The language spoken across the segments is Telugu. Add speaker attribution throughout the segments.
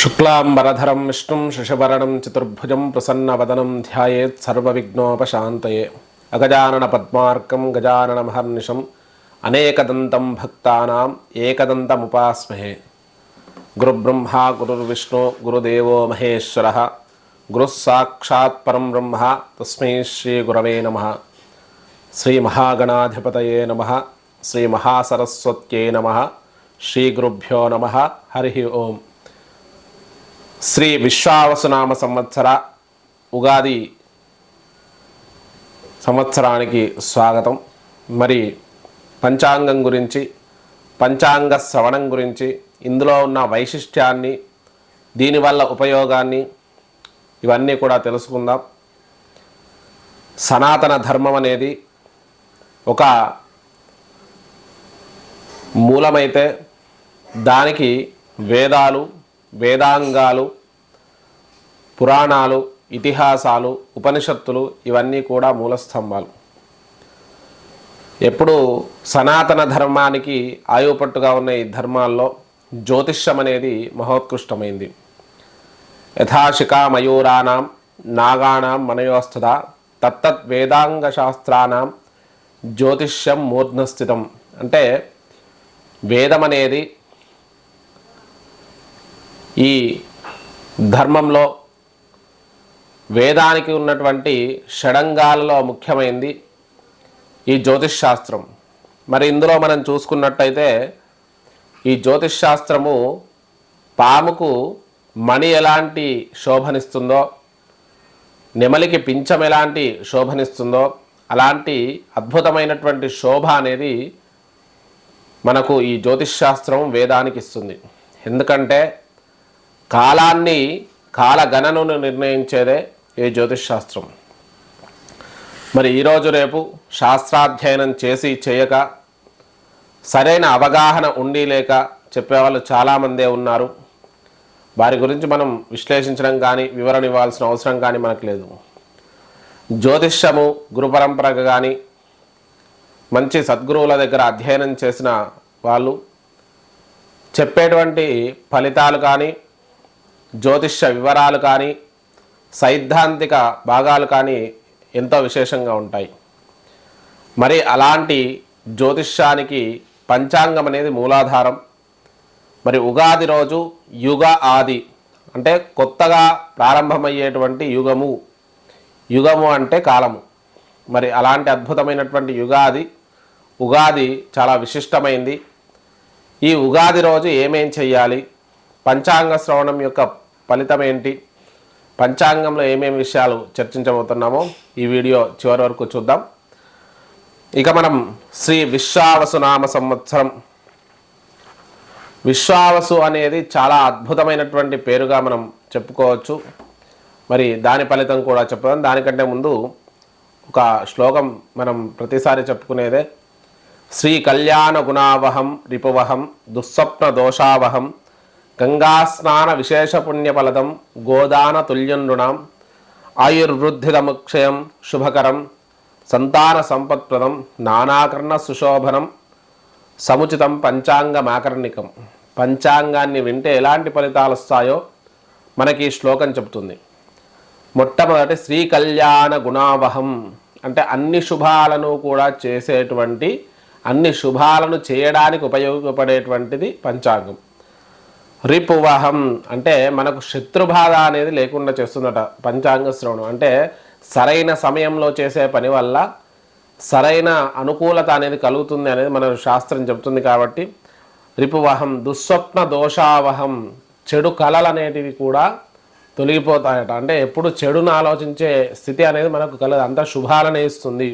Speaker 1: శుక్లాంబరధరం విష్ణుం శశివర్ణం చతుర్భుజం ప్రసన్నవదనం ధ్యాయేత్ సర్వవిఘ్నోపశాంతయే అగజానన పద్మార్కం గజాననమహర్నిశం అనేకదంతం భక్తానాం ఏకదంతముపాస్మహే. గురుబ్రహ్మా గురుర్విష్ణు గురుదేవో మహేశ్వరః గురుః సాక్షాత్ పరం బ్రహ్మ తస్మై శ్రీ గురవే నమః. శ్రీ మహాగణాధిపతయే నమః. శ్రీ మహాసరస్వత్యై నమః. శ్రీ గురుభ్యో నమః. హరి ఓం. శ్రీ విశ్వావసునామ సంవత్సర ఉగాది సంవత్సరానికి స్వాగతం. మరి పంచాంగం గురించి, పంచాంగ శ్రవణం గురించి, ఇందులో ఉన్న వైశిష్ట్యాన్ని, దీనివల్ల ఉపయోగాన్ని ఇవన్నీ కూడా తెలుసుకుందాం. సనాతన ధర్మం అనేది ఒక మూలమైతే దానికి వేదాలు, వేదాంగాలు, పురాణాలు, ఇతిహాసాలు, ఉపనిషత్తులు ఇవన్నీ కూడా మూలస్తంభాలు. ఎప్పుడు సనాతన ధర్మానికి ఆయుపట్టుగా ఉన్న ఈ ధర్మాల్లో జ్యోతిష్యం అనేది మహోత్కృష్టమైంది. యథాశిఖా మయూరాణం నాగాణం మనయోస్థిత తత్తత్ వేదాంగ శాస్త్రానాం జ్యోతిష్యం మూర్ధస్థితం. అంటే వేదం అనేది ఈ ధర్మంలో వేదానికి ఉన్నటువంటి షడంగాలలో ముఖ్యమైనది ఈ జ్యోతిష్ శాస్త్రం. మరి ఇందులో మనం చూసుకున్నట్టయితే ఈ జ్యోతిష్ శాస్త్రము పాముకు మణి ఎలాంటి శోభనిస్తుందో, నెమలికి పించం ఎలాంటి శోభనిస్తుందో అలాంటి అద్భుతమైనటువంటి శోభ అనేది మనకు ఈ జ్యోతిష్ శాస్త్రం వేదానికి ఇస్తుంది. ఎందుకంటే కాలాన్ని, కాలగణనను నిర్ణయించేదే ఈ జ్యోతిష్ శాస్త్రం. మరి ఈరోజు రేపు శాస్త్రాధ్యయనం చేసి చేయక, సరైన అవగాహన ఉండి లేక చెప్పేవాళ్ళు చాలామందే ఉన్నారు. వారి గురించి మనం విశ్లేషించడం కానీ వివరణ ఇవ్వాల్సిన అవసరం కానీ మనకు లేదు. జ్యోతిష్యము గురు పరంపరగా కానీ మంచి సద్గురువుల దగ్గర అధ్యయనం చేసిన వాళ్ళు చెప్పేటువంటి ఫలితాలు కానీ, జ్యోతిష్య వివరాలు కానీ, సైద్ధాంతిక భాగాలు కానీ ఎంతో విశేషంగా ఉంటాయి. మరి అలాంటి జ్యోతిష్యానికి పంచాంగం అనేది మూలాధారం. మరి ఉగాది రోజు యుగ ఆది అంటే కొత్తగా ప్రారంభమయ్యేటువంటి యుగము. యుగము అంటే కాలము. మరి అలాంటి అద్భుతమైనటువంటి ఉగాది చాలా విశిష్టమైంది. ఈ ఉగాది రోజు ఏమేం చెయ్యాలి, పంచాంగ శ్రవణం యొక్క ఫలితం ఏంటి, పంచాంగంలో ఏమేమి విషయాలు చర్చించబోతున్నామో ఈ వీడియో చివరి వరకు చూద్దాం. ఇక మనం శ్రీ విశ్వావసునామ సంవత్సరం. విశ్వావసు అనేది చాలా అద్భుతమైనటువంటి పేరుగా మనం చెప్పుకోవచ్చు. మరి దాని ఫలితం కూడా చెప్పుదాం. దానికంటే ముందు ఒక శ్లోకం మనం ప్రతిసారి చెప్పుకునేదే. శ్రీ కళ్యాణ గుణావహం రిపువహం దుస్వప్న దోషావహం గంగాస్నాన విశేష పుణ్యఫలదం గోదాన తుల్యనృణాం ఆయుర్వృద్ధిదముక్షయం శుభకరం సంతాన సంపత్ప్రదం నానాకర్ణ సుశోభనం సముచితం పంచాంగమాకర్ణికం. పంచాంగాన్ని వింటే ఎలాంటి ఫలితాలు వస్తాయో మనకి ఈ శ్లోకం చెబుతుంది. మొట్టమొదటి శ్రీ కళ్యాణ గుణావహం అంటే అన్ని శుభాలను కూడా చేసేటువంటి, అన్ని శుభాలను చేయడానికి ఉపయోగపడేటువంటిది పంచాంగం. రిపువహం అంటే మనకు శత్రుబాధ అనేది లేకుండా చేస్తుందట పంచాంగ శ్రవణం. అంటే సరైన సమయంలో చేసే పని వల్ల సరైన అనుకూలత అనేది కలుగుతుంది అనేది మన శాస్త్రం చెబుతుంది. కాబట్టి రిపువహం. దుస్వప్న దోషావహం చెడు కళలు అనేటివి కూడా తొలగిపోతాయట. అంటే ఎప్పుడు చెడును ఆలోచించే స్థితి అనేది మనకు కలదు, అంత శుభాలనే ఇస్తుంది.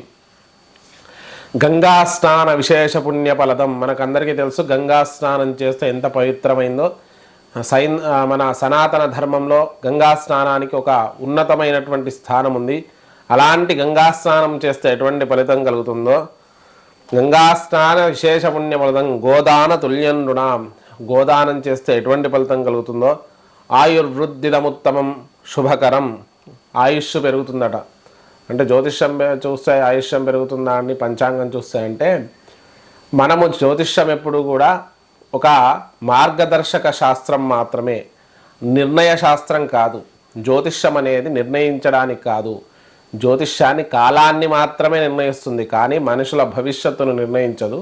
Speaker 1: గంగా స్నాన విశేష పుణ్య ఫలదం. మనకందరికీ తెలుసు గంగా స్నానం చేస్తే ఎంత పవిత్రమైందో. మన సనాతన ధర్మంలో గంగా స్నానానికి ఒక ఉన్నతమైనటువంటి స్థానం ఉంది. అలాంటి గంగా స్నానం చేస్తే ఎటువంటి ఫలితం కలుగుతుందో. గంగా స్నాన విశేష పుణ్య ఫలదం గోదాన తుల్యనృణాం. గోదానం చేస్తే ఎటువంటి ఫలితం కలుగుతుందో. ఆయుర్వృద్ధిదముత్తమం శుభకరం. ఆయుష్ పెరుగుతుందట. అంటే జ్యోతిష్యం చూస్తే ఆయుష్యం పెరుగుతుందా అని పంచాంగం చూస్తే అంటే మనము జ్యోతిష్యం ఎప్పుడు కూడా ఒక మార్గదర్శక శాస్త్రం మాత్రమే. నిర్ణయ శాస్త్రం కాదు. జ్యోతిష్యం అనేది నిర్ణయించడానికి కాదు. జ్యోతిష్యాన్ని కాలాన్ని మాత్రమే నిర్ణయిస్తుంది, కానీ మనుషుల భవిష్యత్తును నిర్ణయించదు.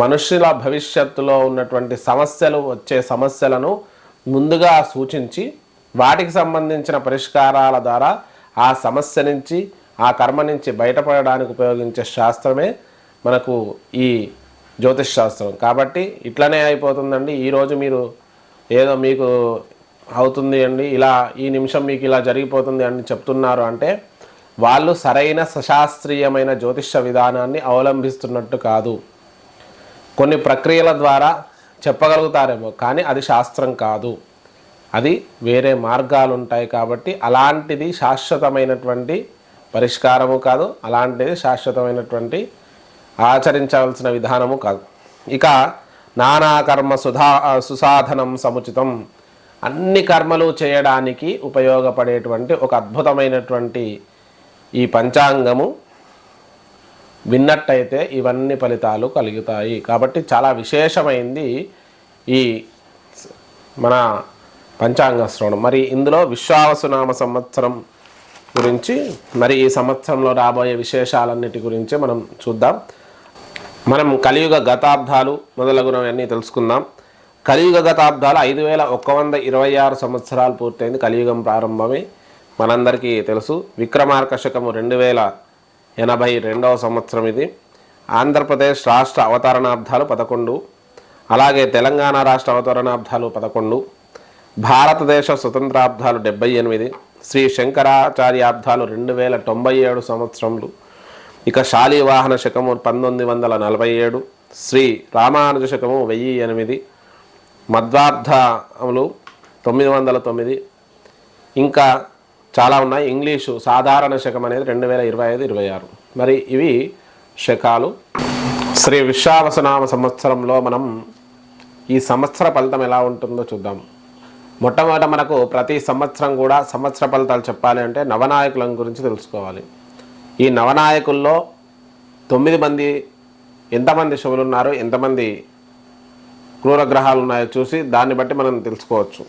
Speaker 1: మనుషుల భవిష్యత్తులో ఉన్నటువంటి వచ్చే సమస్యలను ముందుగా సూచించి వాటికి సంబంధించిన పరిష్కారాల ద్వారా ఆ సమస్య నుంచి, ఆ కర్మ నుంచి బయటపడడానికి ఉపయోగించే శాస్త్రమే మనకు ఈ జ్యోతిష్ శాస్త్రం. కాబట్టి ఇట్లనే అయిపోతుందండి. ఈరోజు మీరు ఏదో మీకు అవుతుంది అండి, ఇలా ఈ నిమిషం మీకు ఇలా జరిగిపోతుంది అని చెప్తున్నారు అంటే వాళ్ళు సరైన సశాస్త్రీయమైన జ్యోతిష విధానాన్ని అవలంబిస్తున్నట్టు కాదు. కొన్ని ప్రక్రియల ద్వారా చెప్పగలుగుతారేమో, కానీ అది శాస్త్రం కాదు, అది వేరే మార్గాలు ఉంటాయి. కాబట్టి అలాంటిది శాశ్వతమైనటువంటి పరిష్కారము కాదు, అలాంటిది శాశ్వతమైనటువంటి ఆచరించవలసిన విధానము కాదు. ఇక నానాకర్మ సుసాధనం సముచితం, అన్ని కర్మలు చేయడానికి ఉపయోగపడేటువంటి ఒక అద్భుతమైనటువంటి ఈ పంచాంగము విన్నట్టయితే ఇవన్నీ ఫలితాలు కలుగుతాయి. కాబట్టి చాలా విశేషమైంది ఈ మన పంచాంగ శ్రవణం. మరి ఇందులో విశ్వావసునామ సంవత్సరం గురించి, మరి ఈ సంవత్సరంలో రాబోయే విశేషాలన్నిటి గురించి మనం చూద్దాం. మనం కలియుగ గతాబ్దాలు మొదలగునవన్నీ తెలుసుకుందాం. కలియుగ గతాబ్దాలు 5126 సంవత్సరాలు పూర్తయింది. కలియుగం ప్రారంభమే మనందరికీ తెలుసు. విక్రమార్క శకము 2082వ సంవత్సరం ఇది. ఆంధ్రప్రదేశ్ రాష్ట్ర అవతరణాబ్దాలు 11, అలాగే తెలంగాణ రాష్ట్ర అవతరణాబ్దాలు 11, భారతదేశ స్వతంత్రాబ్దాలు 78, శ్రీ శంకరాచార్యాబ్దాలు 2097 సంవత్సరములు. ఇక శాలివాహన శకము 1947, శ్రీ రామానుజ శకము 1008, మధ్వాబ్దములు 909, ఇంకా చాలా ఉన్నాయి. ఇంగ్లీషు సాధారణ శకం అనేది 2025-26. మరి ఇవి శకాలు. శ్రీ విశ్వావసునామ సంవత్సరంలో మనం ఈ సంవత్సర ఫలితం ఎలా ఉంటుందో చూద్దాం. మొట్టమొదట మనకు ప్రతి సంవత్సరం కూడా సంవత్సర ఫలితాలు చెప్పాలి అంటే నవనాయకుల గురించి తెలుసుకోవాలి. ఈ నవనాయకుల్లో 9 మంది, ఎంతమంది శుభులు ఉన్నారు, ఎంతమంది క్రూరగ్రహాలు ఉన్నాయో చూసి దాన్ని బట్టి మనం తెలుసుకోవచ్చు.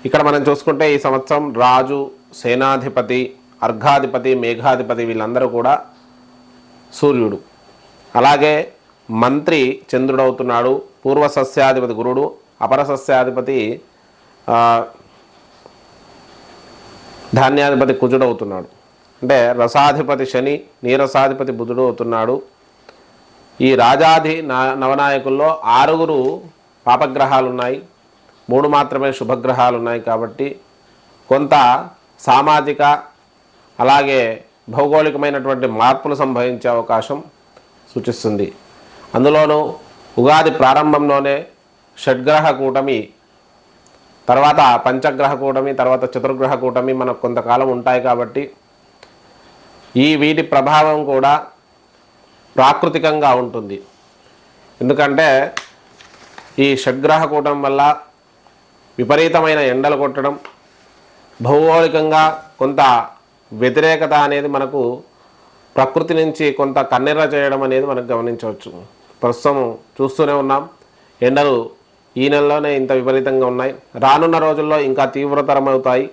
Speaker 1: ఇక్కడ మనం చూసుకుంటే ఈ సంవత్సరం రాజు, సేనాధిపతి, అర్ఘాధిపతి, మేఘాధిపతి వీళ్ళందరూ కూడా సూర్యుడు. అలాగే మంత్రి చంద్రుడు అవుతున్నాడు. పూర్వ సస్యాధిపతి గురుడు, అపర సస్యాధిపతి ధాన్యాధిపతి కుజుడు అవుతున్నాడు. అంటే రసాధిపతి శని, నీరసాధిపతి బుధుడు అవుతున్నాడు. ఈ రాజాది నవనాయకుల్లో 6 పాపగ్రహాలు ఉన్నాయి, 3 మాత్రమే శుభగ్రహాలు ఉన్నాయి. కాబట్టి కొంత సామాజిక అలాగే భౌగోళికమైనటువంటి మార్పులు సంభవించే అవకాశం సూచిస్తుంది. అందులోనూ ఉగాది ప్రారంభంలోనే షడ్గ్రహ కూటమి, తర్వాత పంచగ్రహ కూటమి, తర్వాత చతుర్గ్రహ కూటమి మనకు కొంతకాలం ఉంటాయి. కాబట్టి వీటి ప్రభావం కూడా ప్రాకృతికంగా ఉంటుంది. ఎందుకంటే ఈ షడ్గ్రహ కూటం వల్ల విపరీతమైన ఎండలు కొట్టడం, భౌగోళికంగా కొంత వ్యతిరేకత అనేది మనకు ప్రకృతి నుంచి కొంత కన్నెర్ర చేయడం అనేది మనకు గమనించవచ్చు. ప్రస్తుతం చూస్తూనే ఉన్నాం, ఎండలు ఈ నెలలోనే ఇంత విపరీతంగా ఉన్నాయి. రానున్న రోజుల్లో ఇంకా తీవ్రతరం అవుతాయి.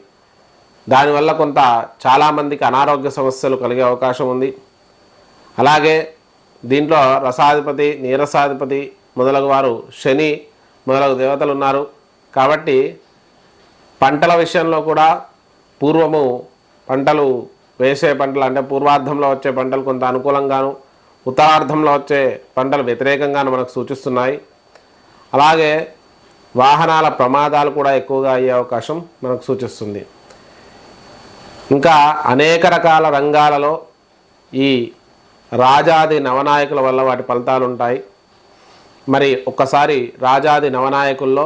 Speaker 1: దానివల్ల కొంత చాలామందికి అనారోగ్య సమస్యలు కలిగే అవకాశం ఉంది. అలాగే దీంట్లో రసాధిపతి, నీరసాధిపతి మొదలగు వారు, శని మొదలగు దేవతలు ఉన్నారు. కాబట్టి పంటల విషయంలో కూడా పూర్వము పంటలు వేసే పంటలు అంటే పూర్వార్ధంలో వచ్చే పంటలు కొంత అనుకూలంగాను, ఉత్తరార్ధంలో వచ్చే పంటలు వ్యతిరేకంగాను మనకు సూచిస్తున్నాయి. అలాగే వాహనాల ప్రమాదాలు కూడా ఎక్కువగా అయ్యే అవకాశం మనకు సూచిస్తుంది. ఇంకా అనేక రకాల రంగాలలో ఈ రాజాది నవనాయకుల వల్ల వాటి ఫలితాలు ఉంటాయి. మరి ఒక్కసారి రాజాది నవనాయకుల్లో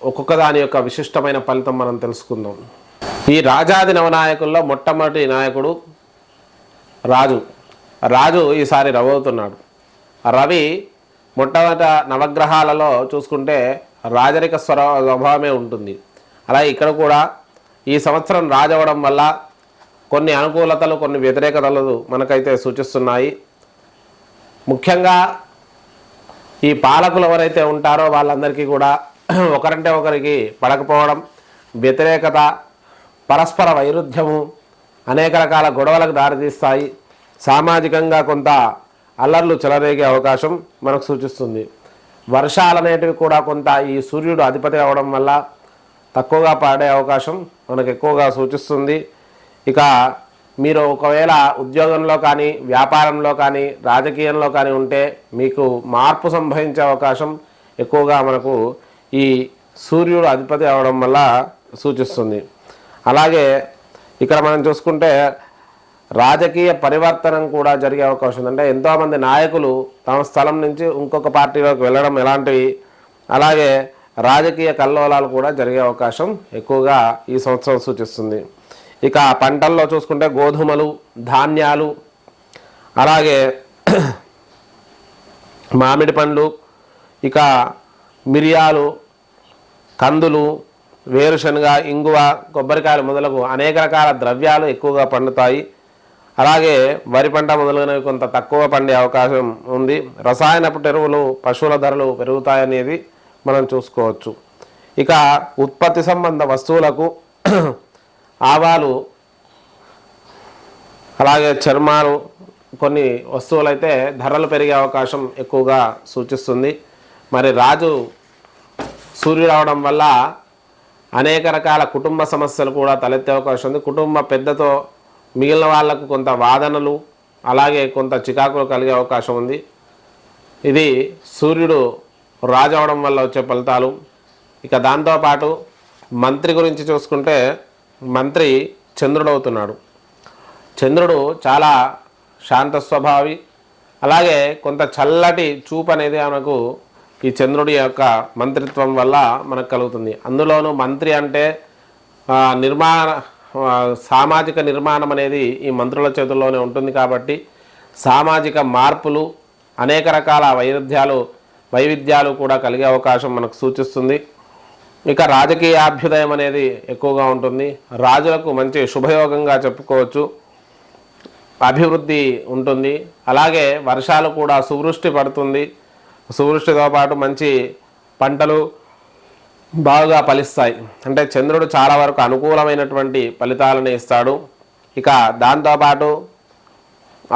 Speaker 1: ఒక్కొక్క దాని యొక్క విశిష్టమైన ఫలితం మనం తెలుసుకుందాం. ఈ రాజాది నవనాయకుల్లో మొట్టమొదటి నాయకుడు రాజు ఈసారి రవి అవుతున్నాడు. రవి మొట్టమొదట నవగ్రహాలలో చూసుకుంటే రాజరిక స్వభావమే ఉంటుంది. అలాగే ఇక్కడ కూడా ఈ సంవత్సరం రాజు అవ్వడం వల్ల కొన్ని అనుకూలతలు, కొన్ని వ్యతిరేకతలు మనకైతే సూచిస్తున్నాయి. ముఖ్యంగా ఈ పాలకులు ఎవరైతే ఉంటారో వాళ్ళందరికీ కూడా ఒకరంటే ఒకరికి పడకపోవడం, వ్యతిరేకత, పరస్పర వైరుధ్యము, అనేక రకాల గొడవలకు దారితీస్తాయి. సామాజికంగా కొంత అల్లర్లు చెలరేగే అవకాశం మనకు సూచిస్తుంది. వర్షాలు అనేటివి కూడా కొంత ఈ సూర్యుడు అధిపతి అవడం వల్ల తక్కువగా పడే అవకాశం మనకు ఎక్కువగా సూచిస్తుంది. ఇక మీరు ఒకవేళ ఉద్యోగంలో కానీ, వ్యాపారంలో కానీ, రాజకీయంలో కానీ ఉంటే మీకు మార్పు సంభవించే అవకాశం ఎక్కువగా మనకు ఈ సూర్యుడు అధిపతి అవడం వల్ల సూచిస్తుంది. అలాగే ఇక్కడ మనం చూసుకుంటే రాజకీయ పరివర్తనం కూడా జరిగే అవకాశం ఉంది. అంటే ఎంతోమంది నాయకులు తమ స్థలం నుంచి ఇంకొక పార్టీలోకి వెళ్ళడం ఎలాంటివి, అలాగే రాజకీయ కల్లోలాలు కూడా జరిగే అవకాశం ఎక్కువగా ఈ సంవత్సరం సూచిస్తుంది. ఇక పంటల్లో చూసుకుంటే గోధుమలు, ధాన్యాలు, అలాగే మామిడి పండ్లు, ఇక మిరియాలు, కందులు, వేరుశనగ, ఇంగువ, కొబ్బరికాయలు మొదలగు అనేక రకాల ద్రవ్యాలు ఎక్కువగా పండుతాయి. అలాగే వరి పంట మొదలైనవి కొంత తక్కువ పండే అవకాశం ఉంది. రసాయనపు ఎరువులు, పశువుల ధరలు పెరుగుతాయనేది మనం చూసుకోవచ్చు. ఇక ఉత్పత్తి సంబంధ వస్తువులకు ఆవాలు, అలాగే చర్మాలు, కొన్ని వస్తువులైతే ధరలు పెరిగే అవకాశం ఎక్కువగా సూచిస్తుంది. మరి రాజు సూర్యుడు అవడం వల్ల అనేక రకాల కుటుంబ సమస్యలు కూడా తలెత్తే అవకాశం ఉంది. కుటుంబ పెద్దతో మిగిలిన వాళ్లకు కొంత వాదనలు, అలాగే కొంత చికాకులు కలిగే అవకాశం ఉంది. ఇది సూర్యుడు రాజు అవడం వల్ల వచ్చే ఫలితాలు. ఇక దాంతోపాటు మంత్రి గురించి చూసుకుంటే మంత్రి చంద్రుడు అవుతున్నాడు. చంద్రుడు చాలా శాంత స్వభావి, అలాగే కొంత చల్లటి చూపు అనేది మనకు ఈ చంద్రుడి యొక్క మంత్రిత్వం వల్ల మనకు కలుగుతుంది. అందులోనూ మంత్రి అంటే సామాజిక నిర్మాణం అనేది ఈ మంత్రుల చేతుల్లోనే ఉంటుంది. కాబట్టి సామాజిక మార్పులు, అనేక రకాల వైవిధ్యాలు కూడా కలిగే అవకాశం మనకు సూచిస్తుంది. ఇక రాజకీయ అభ్యుదయం అనేది ఎక్కువగా ఉంటుంది. రాజులకు మంచి శుభయోగంగా చెప్పుకోవచ్చు. అభివృద్ధి ఉంటుంది. అలాగే వర్షాలు కూడా సువృష్టి పడుతుంది. సువృష్టితో పాటు మంచి పంటలు బాగా ఫలిస్తాయి. అంటే చంద్రుడు చాలా వరకు అనుకూలమైనటువంటి ఫలితాలను ఇస్తాడు. ఇక దాంతోపాటు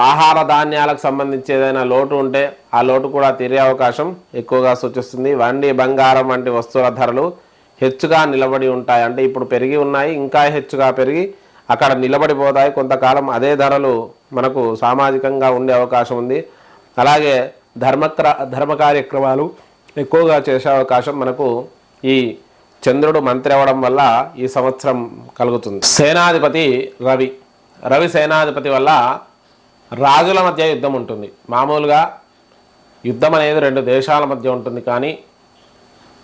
Speaker 1: ఆహార ధాన్యాలకు సంబంధించి ఏదైనా లోటు ఉంటే ఆ లోటు కూడా తీరే అవకాశం ఎక్కువగా సూచిస్తుంది. వెండి, బంగారం వంటి వస్తువుల ధరలు హెచ్చుగా నిలబడి ఉంటాయి. అంటే ఇప్పుడు పెరిగి ఉన్నాయి, ఇంకా హెచ్చుగా పెరిగి అక్కడ నిలబడిపోతాయి. కొంతకాలం అదే ధరలు మనకు సామాజికంగా ఉండే అవకాశం ఉంది. అలాగే ధర్మ కార్యక్రమాలు ఎక్కువగా చేసే అవకాశం మనకు ఈ చంద్రుడు మంత్రి అవ్వడం వల్ల ఈ సంవత్సరం కలుగుతుంది. సేనాధిపతి రవి సేనాధిపతి వల్ల రాజుల మధ్య యుద్ధం ఉంటుంది. మామూలుగా యుద్ధం అనేది 2 దేశాల మధ్య ఉంటుంది. కానీ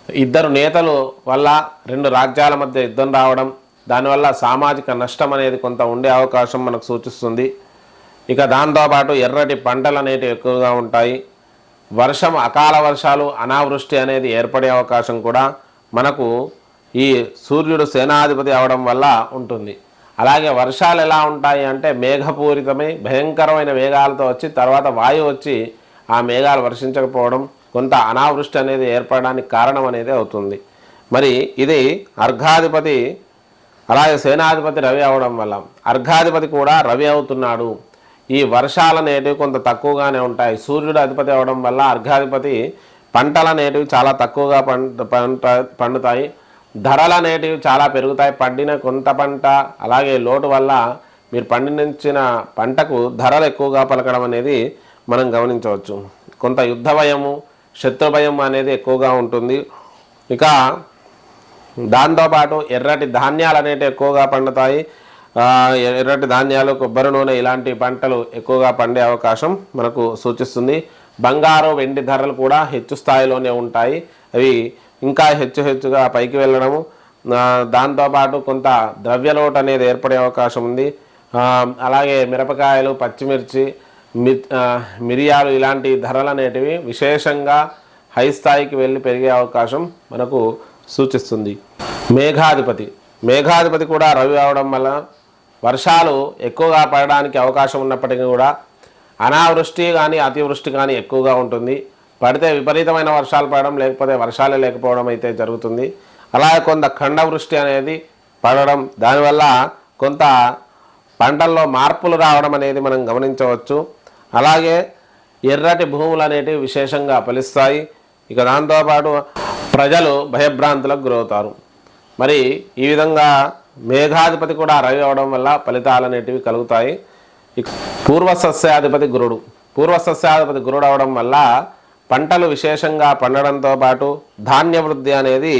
Speaker 1: 2 నేతలు వల్ల 2 రాజ్యాల మధ్య యుద్ధం రావడం, దానివల్ల సామాజిక నష్టం అనేది కొంత ఉండే అవకాశం మనకు సూచిస్తుంది. ఇక దాంతోపాటు ఎర్రటి పంటలు అనేటివి ఎక్కువగా ఉంటాయి. అకాల వర్షాలు, అనావృష్టి అనేది ఏర్పడే అవకాశం కూడా మనకు ఈ సూర్యుడు సేనాధిపతి అవడం వల్ల ఉంటుంది. అలాగే వర్షాలు ఎలా ఉంటాయి అంటే మేఘపూరితమై భయంకరమైన మేఘాలతో వచ్చి తర్వాత వాయువు వచ్చి ఆ మేఘాలు వర్షించకపోవడం, కొంత అనావృష్టి అనేది ఏర్పడడానికి కారణం అనేది అవుతుంది. మరి ఇది అర్ఘాధిపతి, అలాగే సేనాధిపతి రవి అవడం వల్ల అర్ఘాధిపతి కూడా రవి అవుతున్నాడు. ఈ వర్షాలు అనేటివి కొంత తక్కువగానే ఉంటాయి. సూర్యుడు అధిపతి అవడం వల్ల అర్ఘాధిపతి పంటలు అనేటివి చాలా తక్కువగా పండుతాయి. ధరలు అనేటివి చాలా పెరుగుతాయి. పండిన కొంత పంట, అలాగే లోటు వల్ల మీరు పండించిన పంటకు ధరలు ఎక్కువగా పలకడం అనేది మనం గమనించవచ్చు. కొంత యుద్ధ భయము, శత్రు భయం అనేది ఎక్కువగా ఉంటుంది. ఇక దాంతోపాటు ఎర్రటి ధాన్యాలు అనేటివి ఎక్కువగా పండుతాయి. ఎర్రటి ధాన్యాలు, కొబ్బరి నూనె ఇలాంటి పంటలు ఎక్కువగా పండే అవకాశం మనకు సూచిస్తుంది. బంగారు, వెండి ధరలు కూడా హెచ్చు స్థాయిలోనే ఉంటాయి. అవి ఇంకా హెచ్చుగా పైకి వెళ్ళడము, దాంతోపాటు కొంత ద్రవ్యలోటు అనేది ఏర్పడే అవకాశం ఉంది. అలాగే మిరపకాయలు, పచ్చిమిర్చి, మిరియాలు ఇలాంటి ధరలు అనేటివి విశేషంగా హై స్థాయికి వెళ్ళి పెరిగే అవకాశం మనకు సూచిస్తుంది. మేఘాధిపతి కూడా రవి అవడం వల్ల వర్షాలు ఎక్కువగా పడడానికి అవకాశం ఉన్నప్పటికీ కూడా అనావృష్టి కానీ అతివృష్టి కానీ ఎక్కువగా ఉంటుంది. పడితే విపరీతమైన వర్షాలు పడడం, లేకపోతే వర్షాలే లేకపోవడం అయితే జరుగుతుంది. అలాగే కొంత ఖండవృష్టి అనేది పడడం, దానివల్ల కొంత పంటల్లో మార్పులు రావడం అనేది మనం గమనించవచ్చు. అలాగే ఎర్రటి భూములు అనేటివి విశేషంగా ఫలిస్తాయి. ఇక దాంతోపాటు ప్రజలు భయభ్రాంతులకు గురవుతారు. మరి ఈ విధంగా మేఘాధిపతి కూడా రవి అవడం వల్ల ఫలితాలు అనేటివి కలుగుతాయి. పూర్వసస్యాధిపతి గురుడు అవడం వల్ల పంటలు విశేషంగా పండడంతో పాటు ధాన్య వృద్ధి అనేది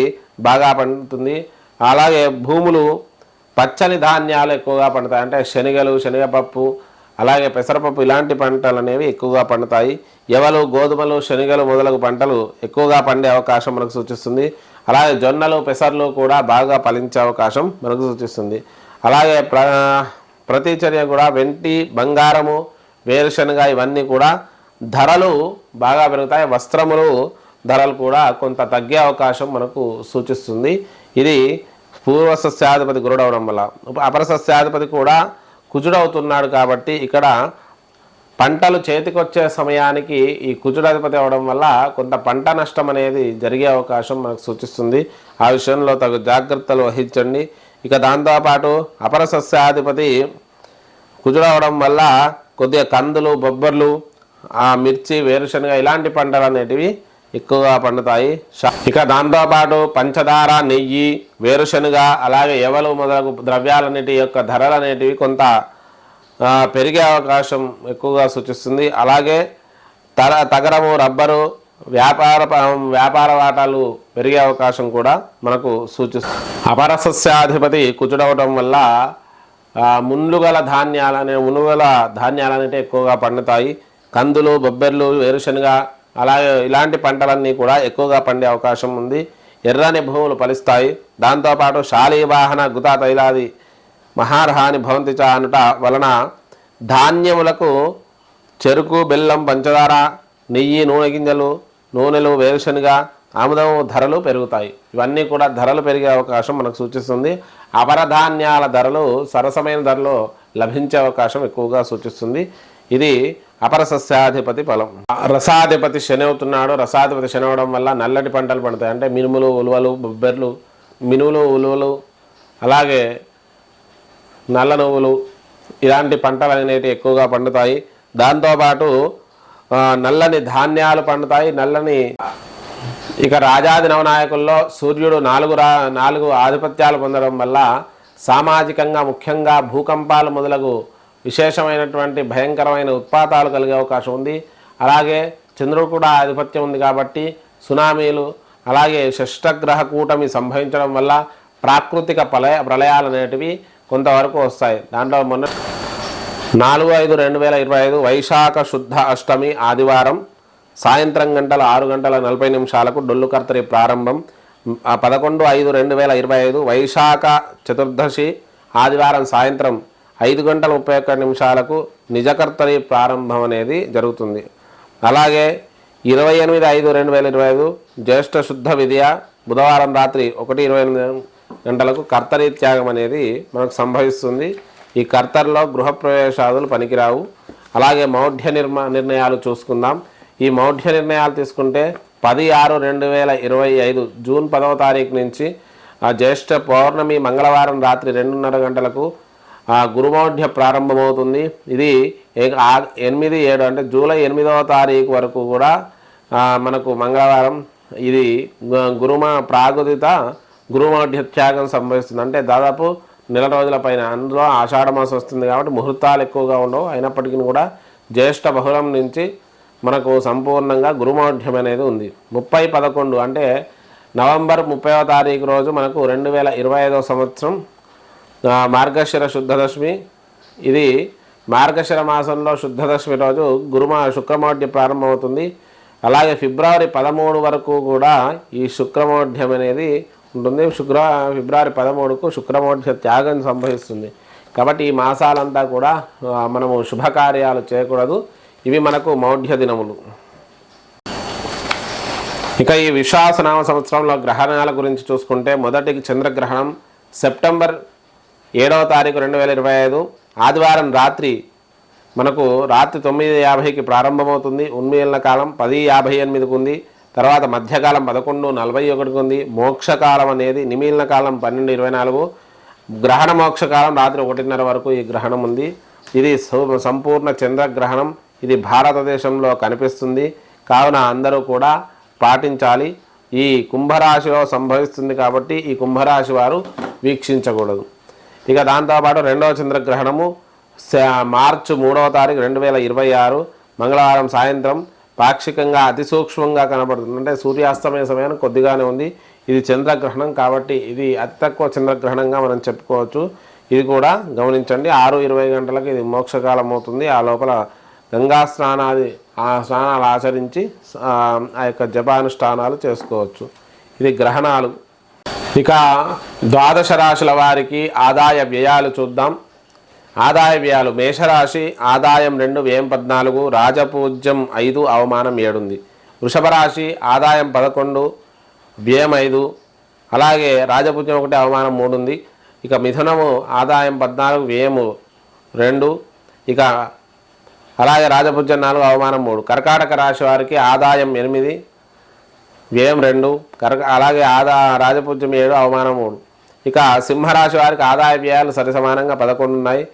Speaker 1: బాగా పండుతుంది. అలాగే భూములు పచ్చని ధాన్యాలు ఎక్కువగా పండుతాయి. అంటే శనగలు, శనగపప్పు, అలాగే పెసరపప్పు ఇలాంటి పంటలు అనేవి ఎక్కువగా పండుతాయి. ఎవలు, గోధుమలు, శనగలు మొదలగు పంటలు ఎక్కువగా పండే అవకాశం మనకు సూచిస్తుంది. అలాగే జొన్నలు, పెసర్లు కూడా బాగా ఫలించే అవకాశం మనకు సూచిస్తుంది. అలాగే ప్రతిచర్య కూడా వెండి, బంగారము, వేరుశనగ ఇవన్నీ కూడా ధరలు బాగా పెరుగుతాయి. వస్త్రములు ధరలు కూడా కొంత తగ్గే అవకాశం మనకు సూచిస్తుంది. ఇది పూర్వసస్యాధిపతి గురుడు అవడం వల్ల. అపరసస్యాధిపతి కూడా కుజుడవుతున్నాడు కాబట్టి ఇక్కడ పంటలు చేతికొచ్చే సమయానికి ఈ కుజుడాధిపతి అవడం వల్ల కొంత పంట నష్టం అనేది జరిగే అవకాశం మనకు సూచిస్తుంది. ఆ విషయంలో తగు జాగ్రత్తలు వహించండి. ఇక దాంతోపాటు అపర సస్యాధిపతి కుజుడవడం వల్ల కొద్దిగా కందులు, బొబ్బర్లు, మిర్చి, వేరుశనగ ఇలాంటి పంటలు అనేటివి ఎక్కువగా పండుతాయి. ఇక దాంతోపాటు పంచదార, నెయ్యి, వేరుశనగ అలాగే ఎవలు మొదలగు ద్రవ్యాలన్నిటి యొక్క ధరలు అనేటివి కొంత పెరిగే అవకాశం ఎక్కువగా సూచిస్తుంది. అలాగే తగరము, రబ్బరు, వ్యాపార వాటాలు పెరిగే అవకాశం కూడా మనకు సూచిస్తుంది. అపరసస్యాధిపతి కుజుడవడం వల్ల మునుగల ధాన్యాలనేవి ఎక్కువగా పండుతాయి. కందులు, బొబ్బెర్లు, వేరుశనగ అలాగే ఇలాంటి పంటలన్నీ కూడా ఎక్కువగా పండే అవకాశం ఉంది. ఎర్రని భూములు ఫలిస్తాయి. దాంతోపాటు శాలీవాహన, గుతా తైలాది మహార్హాని భవంతి చ అనుట వలన ధాన్యములకు చెరుకు, బెల్లం, పంచదార, నెయ్యి, నూనె గింజలు, నూనెలు, వేరుశనగ, ఆముదం ధరలు పెరుగుతాయి. ఇవన్నీ కూడా ధరలు పెరిగే అవకాశం మనకు సూచిస్తుంది. అపరధాన్యాల ధరలు సరసమైన ధరలో లభించే అవకాశం ఎక్కువగా సూచిస్తుంది. ఇది అపరసస్యాధిపతి ఫలం. రసాధిపతి శని అవుతున్నాడు. రసాధిపతి శని అవడం వల్ల నల్లటి పంటలు పండుతాయి. అంటే మినుములు, ఉలువలు, బొబ్బెర్లు, మినుములు, ఉలువలు అలాగే నల్ల నువ్వులు ఇలాంటి పంటలు అనేవి ఎక్కువగా పండుతాయి. దాంతోపాటు నల్లని ధాన్యాలు పండుతాయి. ఇక రాజాది నవనాయకుల్లో సూర్యుడు నాలుగు ఆధిపత్యాలు పొందడం వల్ల సామాజికంగా ముఖ్యంగా భూకంపాలు మొదలగు విశేషమైనటువంటి భయంకరమైన ఉత్పాతాలు కలిగే అవకాశం ఉంది. అలాగే చంద్రుడు కూడా ఆధిపత్యం ఉంది కాబట్టి సునామీలు అలాగే షష్టగ్రహ కూటమి సంభవించడం వల్ల ప్రాకృతిక ప్రళయాలు అనేటివి కొంతవరకు వస్తాయి. దాంట్లో మొన్న 4/5/2025 వైశాఖ శుద్ధ అష్టమి ఆదివారం సాయంత్రం 6:40 డొల్లు కర్తరి ప్రారంభం. 11/5/2025 వైశాఖ చతుర్దశి ఆదివారం సాయంత్రం 5:31 నిజకర్తరి ప్రారంభం అనేది జరుగుతుంది. అలాగే 28/5/2025 జ్యేష్ఠ శుద్ధ విద్య బుధవారం రాత్రి 1:28 కర్తరి త్యాగం అనేది మనకు సంభవిస్తుంది. ఈ కర్తరిలో గృహప్రవేశాదులు పనికిరావు. అలాగే మౌఢ్య నిర్ణయాలు చూసుకుందాం. ఈ మౌఢ్య నిర్ణయాలు తీసుకుంటే 10/6/2025 జూన్ 10వ తారీఖు నుంచి జ్యేష్ఠ పౌర్ణమి మంగళవారం రాత్రి 2:30 గురుమౌఢ్య ప్రారంభమవుతుంది. ఇది 8/7 అంటే జూలై 8వ తారీఖు వరకు కూడా మనకు మంగళవారం ఇది ప్రాగుదిత గురుమౌఢ్య త్యాగం సంభవిస్తుంది. అంటే దాదాపు నెల రోజుల పైన. అందులో ఆషాఢ మాసం వస్తుంది కాబట్టి ముహూర్తాలు ఎక్కువగా ఉండవు. అయినప్పటికీ కూడా జ్యేష్ఠ బహుళం నుంచి మనకు సంపూర్ణంగా గురుమౌఢ్యం అనేది ఉంది. 30/11 అంటే నవంబర్ 30వ తారీఖు రోజు మనకు 2025వ సంవత్సరం మార్గశిర శుద్ధదశమి. ఇది మార్గశిర మాసంలో శుద్ధదశమి రోజు శుక్రమౌఢ్య ప్రారంభమవుతుంది. అలాగే ఫిబ్రవరి 13 వరకు కూడా ఈ శుక్రమౌఢ్యం అనేది ఉంటుంది. ఫిబ్రవరి 13కు శుక్రమౌఢ్య త్యాగం సంభవిస్తుంది. కాబట్టి ఈ మాసాలంతా కూడా మనము శుభకార్యాలు చేయకూడదు. ఇవి మనకు మౌఢ్య దినములు. ఇక ఈ విశ్వాసనామ సంవత్సరంలో గ్రహణాల గురించి చూసుకుంటే మొదటికి చంద్రగ్రహణం సెప్టెంబర్ 7వ తారీఖు 2025 ఆదివారం రాత్రి మనకు రాత్రి 9:50కి ప్రారంభమవుతుంది. ఉన్మీలన కాలం 10:58కు ఉంది. తర్వాత మధ్యకాలం 11:41 ఉంది. మోక్షకాలం అనేది నిమిలిన కాలం 12:24. గ్రహణ మోక్షకాలం రాత్రి 1:30 వరకు ఈ గ్రహణం ఉంది. ఇది సంపూర్ణ చంద్రగ్రహణం. ఇది భారతదేశంలో కనిపిస్తుంది. కావున అందరూ కూడా పాటించాలి. ఈ కుంభరాశిలో సంభవిస్తుంది కాబట్టి ఈ కుంభరాశి వారు వీక్షించకూడదు. ఇక దాంతోపాటు రెండవ చంద్రగ్రహణము మార్చి 3వ తారీఖు 2026 మంగళవారం సాయంత్రం పాక్షికంగా అతి సూక్ష్మంగా కనబడుతుంది. అంటే సూర్యాస్తమయ సమయానికి కొద్దిగానే ఉంది. ఇది చంద్రగ్రహణం కాబట్టి ఇది అతి తక్కువ చంద్రగ్రహణంగా మనం చెప్పుకోవచ్చు. ఇది కూడా గమనించండి. 6:20 గంటలకు ఇది మోక్షకాలం అవుతుంది. ఆ లోపల గంగా స్నానాలు ఆచరించి ఆ యొక్క జపానుష్ఠానాలు చేసుకోవచ్చు. ఇది గ్రహణాలు. ఇక ద్వాదశ రాశుల వారికి ఆదాయ వ్యయాలు చూద్దాం. ఆదాయ వ్యయాలు: మేషరాశి ఆదాయం 2, వ్యయం 14, రాజపూజ్యం 5, అవమానం 7 ఉంది. వృషభ రాశి ఆదాయం 11, వ్యయం 5, అలాగే రాజపూజ్యం 1, అవమానం 3 ఉంది. ఇక మిథునము ఆదాయం 14, వ్యయము 2, ఇక అలాగే రాజపూజ్యం 4, అవమానం 3. కర్కాటక రాశి వారికి ఆదాయం 8, వ్యయం 2, అలాగే రాజపూజ్యం 7, అవమానం 3. ఇక సింహరాశి వారికి ఆదాయ వ్యయాలు సరిసమానంగా 11 ఉన్నాయి.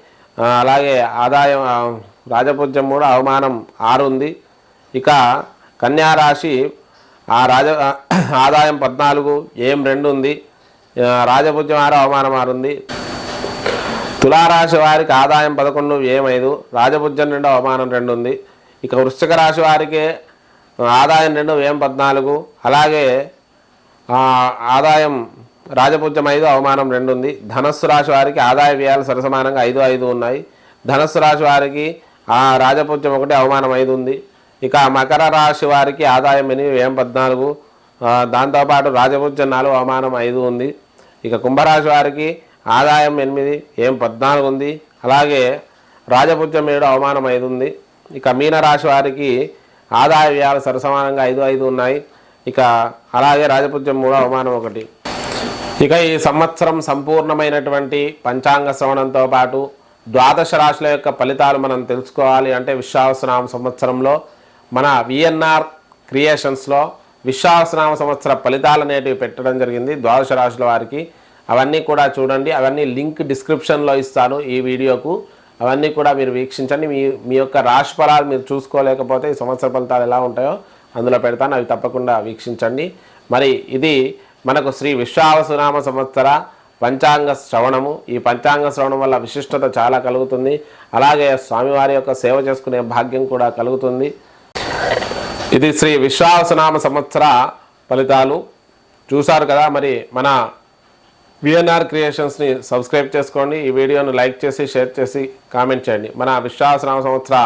Speaker 1: అలాగే ఆదాయం రాజపూజ్యం 3, అవమానం 6 ఉంది. ఇక కన్యారాశి ఆదాయం 14, వ్యయం 2 ఉంది. రాజపూజ్యం 6, అవమానం 6 ఉంది. తులారాశి వారికి ఆదాయం 11, వ్యయం 5, రాజపూజ్యం 2, అవమానం 2 ఉంది. ఇక వృశ్చిక రాశి వారికి ఆదాయం 2, వ్యయం 14, అలాగే ఆదాయం రాజపూజ్యం 5, అవమానం 2 ఉంది. ధనస్సు రాశి వారికి ఆదాయ వ్యయాలు సరసమానంగా 5, 5 ఉన్నాయి. ధనస్సు రాశి వారికి రాజపూజ్యం 1, అవమానం 5 ఉంది. ఇక మకర రాశి వారికి ఆదాయం 8, వ్యయం 14, దాంతోపాటు రాజపూజ్యం 4, అవమానం 5 ఉంది. ఇక కుంభరాశి వారికి ఆదాయం 8, వ్యయం 14 ఉంది. అలాగే రాజపూజ్యం 7, అవమానం 5 ఉంది. ఇక మీనరాశి వారికి ఆదాయ వ్యయాలు సరసమానంగా 5, 5 ఉన్నాయి. ఇక అలాగే రాజపూజ్యం 3, అవమానం 1. ఇక ఈ సంవత్సరం సంపూర్ణమైనటువంటి పంచాంగ శ్రవణంతో పాటు ద్వాదశ రాశుల యొక్క ఫలితాలు మనం తెలుసుకోవాలి అంటే విశ్వావసునామ సంవత్సరంలో మన విఎన్ఆర్ క్రియేషన్స్లో విశ్వావసునామ సంవత్సర ఫలితాలు అనేటివి పెట్టడం జరిగింది ద్వాదశ రాశుల వారికి. అవన్నీ కూడా చూడండి. అవన్నీ లింక్ డిస్క్రిప్షన్లో ఇస్తాను ఈ వీడియోకు. అవన్నీ కూడా మీరు వీక్షించండి. మీ యొక్క రాశి ఫలాలు మీరు చూసుకోలేకపోతే ఈ సంవత్సర ఫలితాలు ఎలా ఉంటాయో అందులో పెడతాను. అవి తప్పకుండా వీక్షించండి. మరి ఇది మనకు శ్రీ విశ్వావసునామ సంవత్సర పంచాంగ శ్రవణము. ఈ పంచాంగ శ్రవణం వల్ల విశిష్టత చాలా కలుగుతుంది. అలాగే స్వామివారి యొక్క సేవ చేసుకునే భాగ్యం కూడా కలుగుతుంది. ఇది శ్రీ విశ్వావసునామ సంవత్సర ఫలితాలు చూశారు కదా. మరి మన విఎన్ఆర్ క్రియేషన్స్ని సబ్స్క్రైబ్ చేసుకోండి. ఈ వీడియోను లైక్ చేసి షేర్ చేసి కామెంట్ చేయండి. మన విశ్వావసునామ సంవత్సర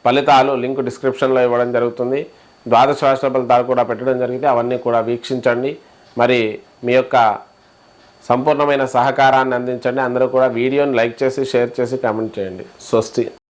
Speaker 1: ఫలితాలు లింక్ డిస్క్రిప్షన్లో ఇవ్వడం జరుగుతుంది. ద్వాదశ రాశుల ఫలితాలు కూడా పెట్టడం జరిగింది. అవన్నీ కూడా వీక్షించండి. మరి మీ యొక్క సంపూర్ణమైన సహకారాన్ని అందించండి. అందరూ కూడా వీడియోని లైక్ చేసి షేర్ చేసి కామెంట్ చేయండి. స్వస్తి.